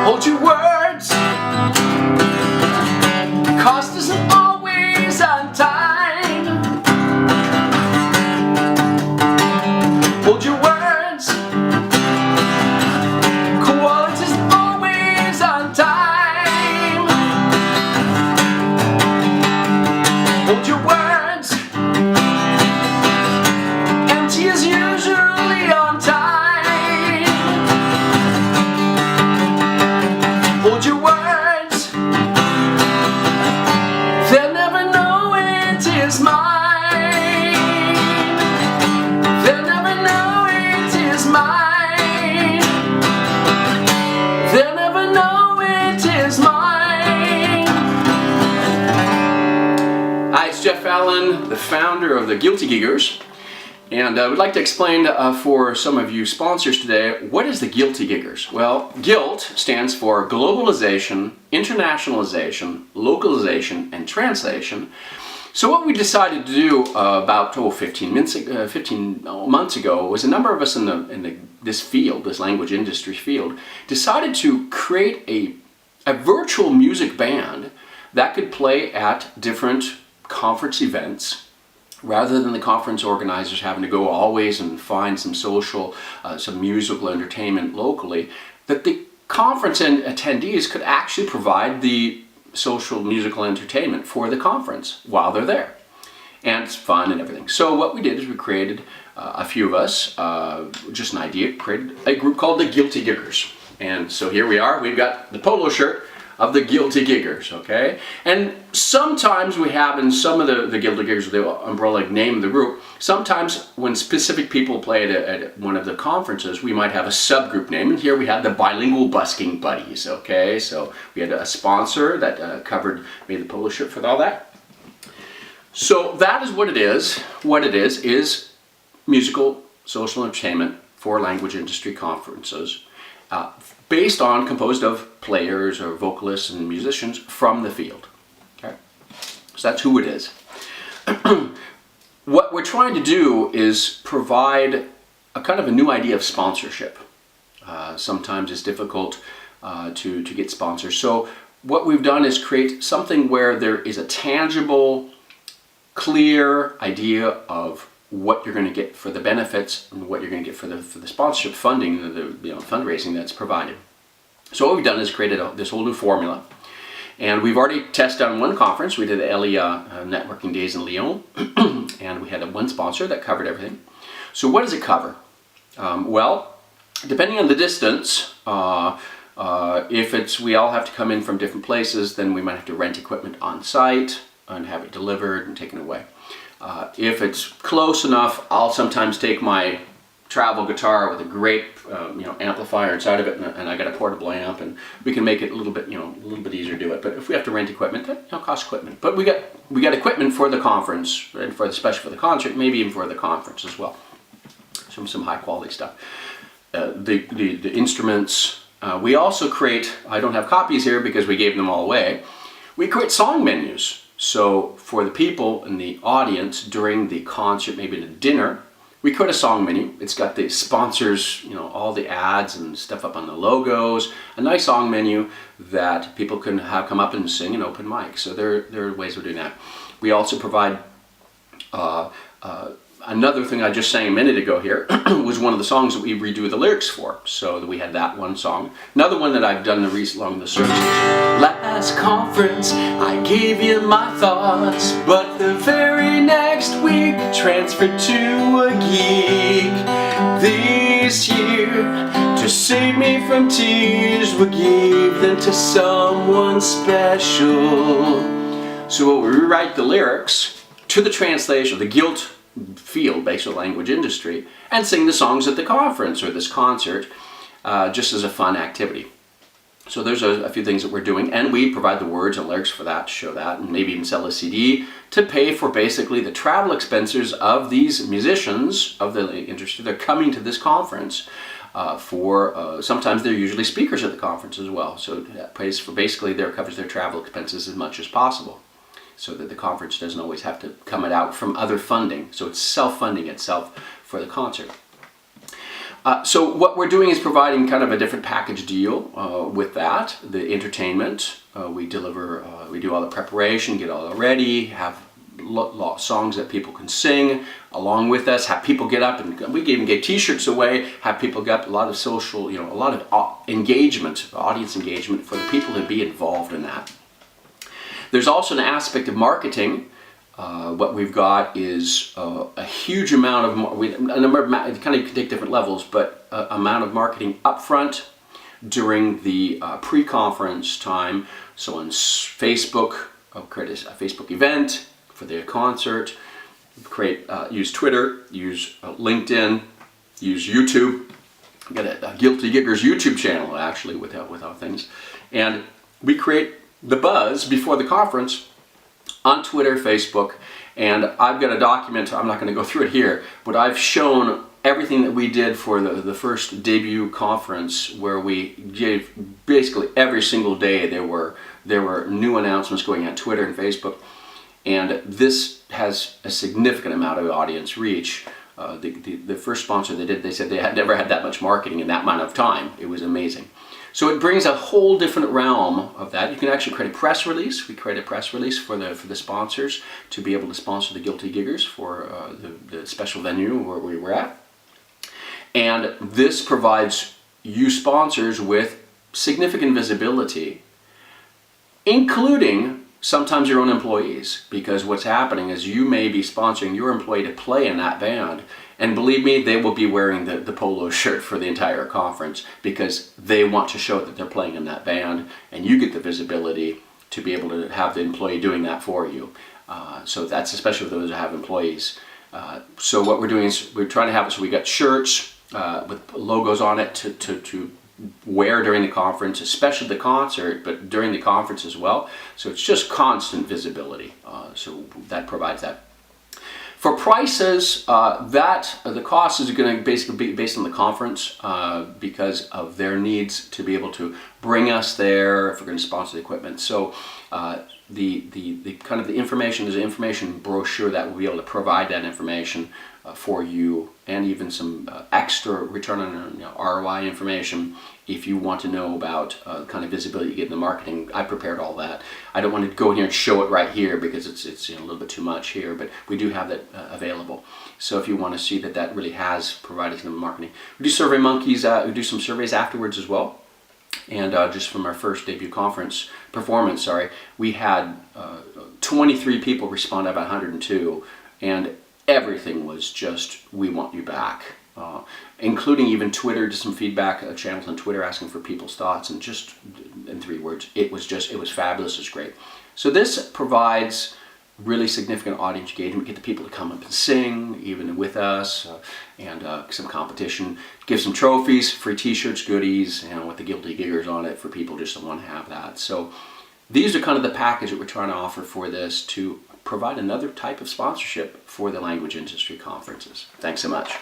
Hold your words. Cost isn't always on time. Hold your words. Quality isn't always on time. Hold your words. Empty is usually on time. Hold your words. They'll never know it is mine. They'll never know it is mine. They'll never know it is mine. Hi, it's Jeff Allen, the founder of the GILTy GiGGers. And I would like to explain for some of you sponsors today, what is the GILTy GiGGers? Well, GILT stands for Globalization, Internationalization, Localization, and Translation. So what we decided to do about 15 months ago was a number of us in this field, this language industry field, decided to create a virtual music band that could play at different conference events, rather than the conference organizers having to go always and find some social, some musical entertainment locally, that the conference attendees could actually provide the social musical entertainment for the conference while they're there. And it's fun and everything. So what we did is we created, a few of us, just an idea, created a group called the GILTy GiGGers. And so here we are, we've got the polo shirt of the GILTy GiGGers, okay? And sometimes we have in some of the GILTy GiGGers, the umbrella name of the group, sometimes when specific people play at one of the conferences, we might have a subgroup name, and here we have the Bilingual Busking Buddies, okay? So we had a sponsor that made the polo shirt for all that. So that is what it is. What it is musical social entertainment for language industry conferences. Composed of players or vocalists and musicians from the field. Okay? So that's who it is. What we're trying to do is provide a kind of a new idea of sponsorship. Sometimes it's difficult to get sponsors. So what we've done is create something where there is a tangible, clear idea of what you're going to get for the benefits and what you're going to get for the sponsorship funding, the fundraising that's provided. So what we've done is created this whole new formula, and we've already tested on one conference. We did the LEA Networking Days in Lyon, and we had one sponsor that covered everything. So what does it cover? Well, depending on the distance, if we all have to come in from different places, then we might have to rent equipment on site and have it delivered and taken away. If it's close enough, I'll sometimes take my travel guitar with a great amplifier inside of it, and I got a portable amp, and we can make it a little bit easier to do it. But if we have to rent equipment, that costs equipment. But we got equipment for the conference, and especially for the concert, maybe even for the conference as well. Some high quality stuff. The instruments. We also create. I don't have copies here because we gave them all away. We create song menus. So for the people in the audience during the concert, maybe the dinner, we create a song menu. It's got the sponsors, all the ads and stuff up on the logos, a nice song menu that people can have come up and sing an open mic. So there are ways of doing that. We also provide another thing I just sang a minute ago here was one of the songs that we redo the lyrics for. So that we had that one song. Another one that I've done along the search. Last conference, I gave you my thoughts, but the very next week transferred to a gig. This year, to save me from tears, we gave them to someone special. So we'll rewrite the lyrics to the translation, the GILT field, basic language industry, and sing the songs at the conference or this concert, just as a fun activity. So there's a few things that we're doing, and we provide the words and lyrics for that, to show that, and maybe even sell a CD to pay for basically the travel expenses of these musicians of the industry. They're coming to this conference sometimes they're usually speakers at the conference as well. So that pays for basically covers their travel expenses as much as possible, so that the conference doesn't always have to come out from other funding. So it's self-funding itself for the concert. So what we're doing is providing kind of a different package deal with that. The entertainment, we deliver, we do all the preparation, get all ready, have songs that people can sing along with us, have people get up, and we even get t-shirts away, have people get up, a lot of social, a lot of engagement, audience engagement for the people to be involved in that. There's also an aspect of marketing. What we've got is a huge amount of, a number of, it kind of can take different levels, but amount of marketing upfront during the pre-conference time. So on Facebook, I'll create a Facebook event for the concert, use Twitter, use LinkedIn, use YouTube. I've got a GILTy GiGGers YouTube channel actually with our things. And we create the buzz before the conference on Twitter, Facebook, and I've got a document, I'm not going to go through it here, but I've shown everything that we did for the first debut conference, where we gave basically every single day there were new announcements going on Twitter and Facebook, and this has a significant amount of audience reach. The first sponsor they said they had never had that much marketing in that amount of time. It was amazing. So it brings a whole different realm of that. You can actually create a press release. We create a press release for the sponsors to be able to sponsor the GILTy GiGGers for the special venue where we were at. And this provides you sponsors with significant visibility, including sometimes your own employees, because what's happening is you may be sponsoring your employee to play in that band, and believe me, they will be wearing the polo shirt for the entire conference because they want to show that they're playing in that band, and you get the visibility to be able to have the employee doing that for you. So that's especially for those who have employees. So what we're doing is we're trying to have it so we got shirts with logos on it to wear during the conference, especially the concert, but during the conference as well. So it's just constant visibility. So that provides that. For prices, the cost is going to basically be based on the conference because of their needs to be able to bring us there if we're going to sponsor the equipment. So the kind of the information, there's an information brochure that will be able to provide that information for you, and even some extra return on ROI information if you want to know about the kind of visibility you get in the marketing. I prepared all that. I don't want to go in here and show it right here because it's a little bit too much here, but we do have that available. So if you want to see that really has provided some marketing. We do Survey Monkeys, we do some surveys afterwards as well. And just from our first debut performance, we had 23 people respond out of 102, and everything was just, we want you back. Including even Twitter, just some feedback channels on Twitter asking for people's thoughts, and just in 3 words, it was fabulous, it was great. So this provides really significant audience engagement, get the people to come up and sing, even with us, and some competition, give some trophies, free t-shirts, goodies, and with the GILTy GiGGers on it for people just that want to have that. So these are kind of the package that we're trying to offer for this to provide another type of sponsorship for the language industry conferences. Thanks so much.